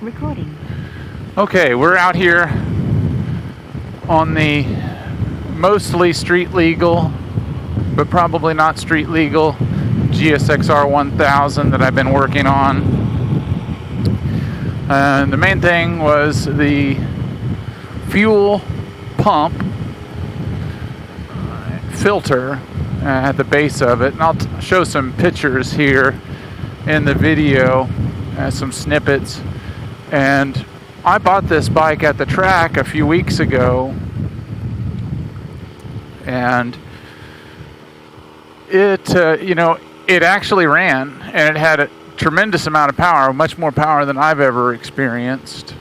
Recording. Okay, we're out here on the mostly street legal, but probably not street legal GSXR 1000 that I've been working on. The main thing was the fuel pump filter at the base of it, and I'll show some pictures here in the video, some snippets. And I bought this bike at the track a few weeks ago, and it actually ran, and it had a tremendous amount of power, much more power than I've ever experienced,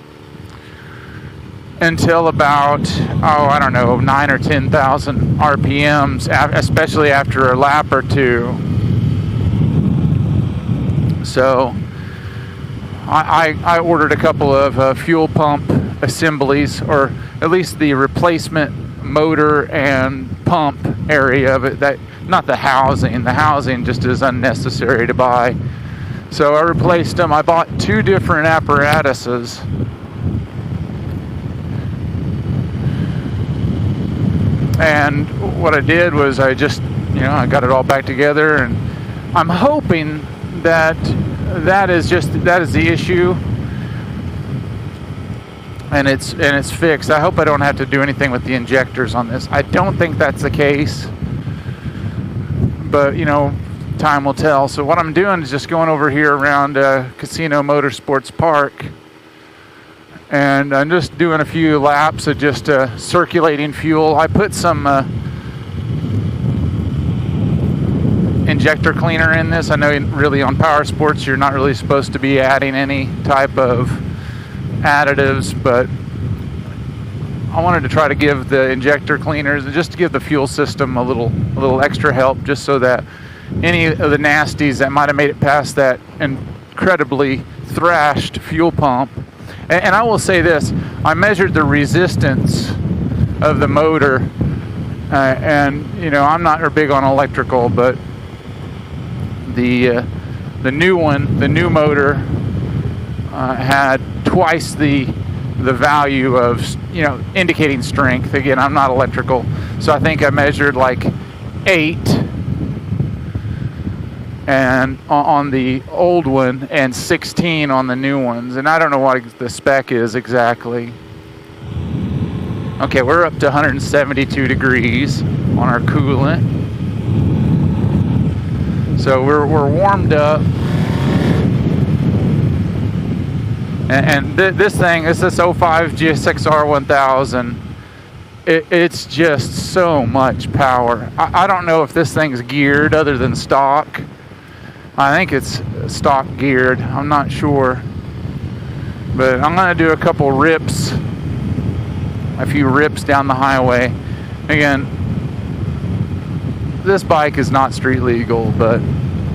until about 9 or 10,000 RPMs, especially after a lap or two. So I ordered a couple of fuel pump assemblies, or at least the replacement motor and pump area of it. That, not the housing. The housing just is unnecessary to buy. So I replaced them. I bought two different apparatuses. And what I did was I just, I got it all back together, and I'm hoping that is the issue, and it's fixed. I hope I don't have to do anything with the injectors on this. I don't think that's the case, but time will tell. So what I'm doing is just going over here around Casino Motorsports Park, and I'm just doing a few laps of just circulating fuel. I put some injector cleaner in this. I know really on power sports you're not really supposed to be adding any type of additives, but I wanted to try to give the injector cleaners, just to give the fuel system a little extra help, just so that any of the nasties that might have made it past that incredibly thrashed fuel pump. And I will say this, I measured the resistance of the motor, and I'm not big on electrical, but the new motor had twice the value of indicating strength. Again, I'm not electrical, so I think I measured like 8 and on the old one, and 16 on the new ones, and I don't know what the spec is exactly. Okay, we're up to 172 degrees on our coolant. So we're warmed up, and this 05 GSXR 1000. It's just so much power. I don't know if this thing's geared other than stock. I think it's stock geared. I'm not sure, but I'm gonna do a few rips down the highway. Again, this bike is not street legal, but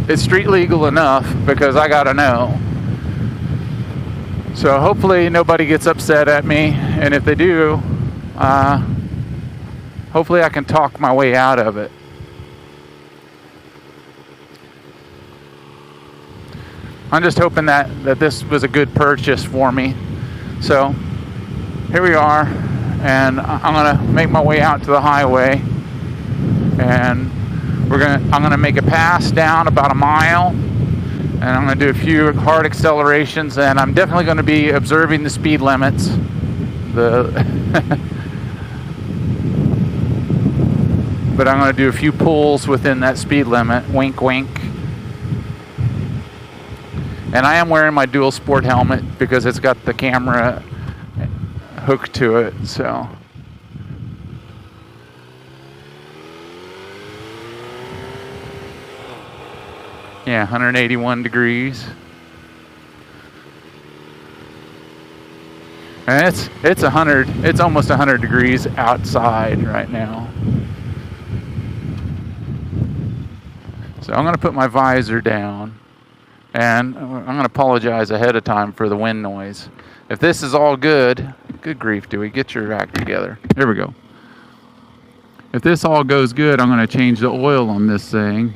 it's street legal enough because I gotta know. So hopefully nobody gets upset at me, and if they do, hopefully I can talk my way out of it. I'm just hoping that this was a good purchase for me. So here we are, and I'm gonna make my way out to the highway, and I'm gonna make a pass down about a mile, and I'm gonna do a few hard accelerations, and I'm definitely gonna be observing the speed limits. But I'm gonna do a few pulls within that speed limit. Wink, wink. And I am wearing my dual sport helmet because it's got the camera hooked to it, so. Yeah, 181 degrees. And it's almost 100 degrees outside right now. So I'm gonna put my visor down. And I'm going to apologize ahead of time for the wind noise. If this is all good grief, Dewey, get your act together. Here we go. If this all goes good, I'm going to change the oil on this thing.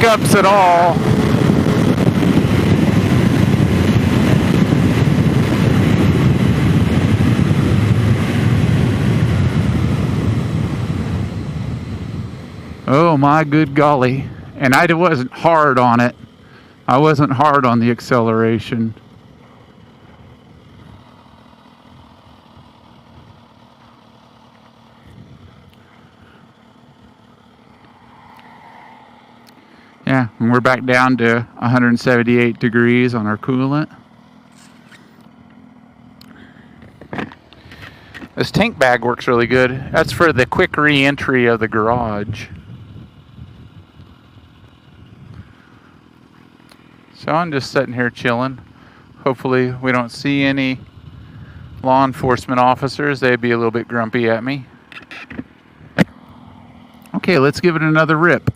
hiccups at all. Oh my good golly. And I wasn't hard on it. I wasn't hard on the acceleration. Yeah, and we're back down to 178 degrees on our coolant. This tank bag works really good. That's for the quick re-entry of the garage. So I'm just sitting here chilling. Hopefully we don't see any law enforcement officers. They'd be a little bit grumpy at me. Okay, let's give it another rip.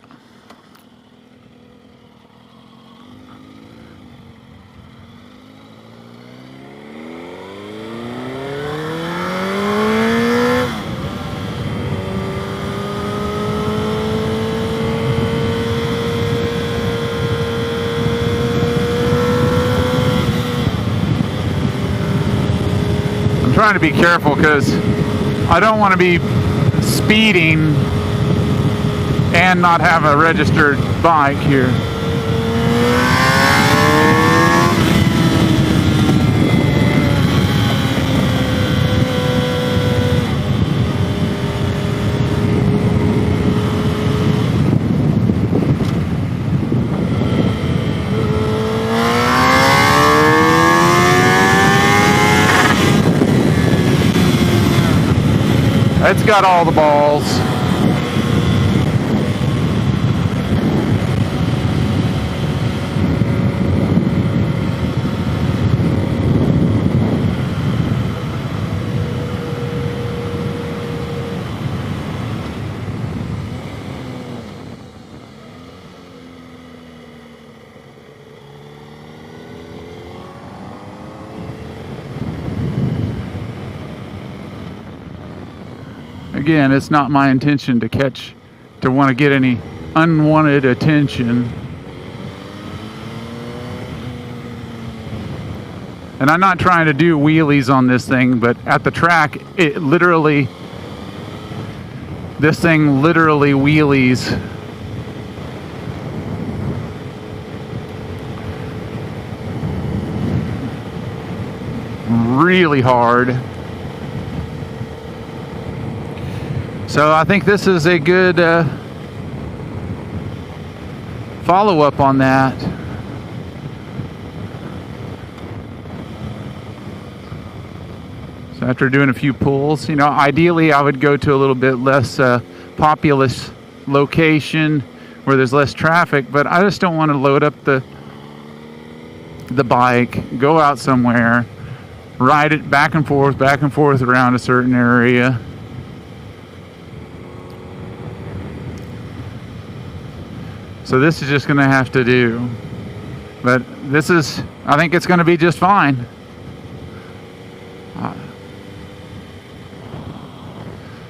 Trying to be careful because I don't want to be speeding and not have a registered bike here. It's got all the balls. Again, it's not my intention to want to get any unwanted attention. And I'm not trying to do wheelies on this thing, but at the track, this thing literally wheelies. Really hard. So I think this is a good follow-up on that. So after doing a few pulls, ideally I would go to a little bit less populous location where there's less traffic, but I just don't want to load up the bike, go out somewhere, ride it back and forth around a certain area. So this is just going to have to do. But I think it's going to be just fine.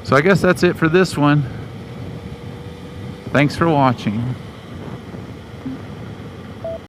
So I guess that's it for this one. Thanks for watching.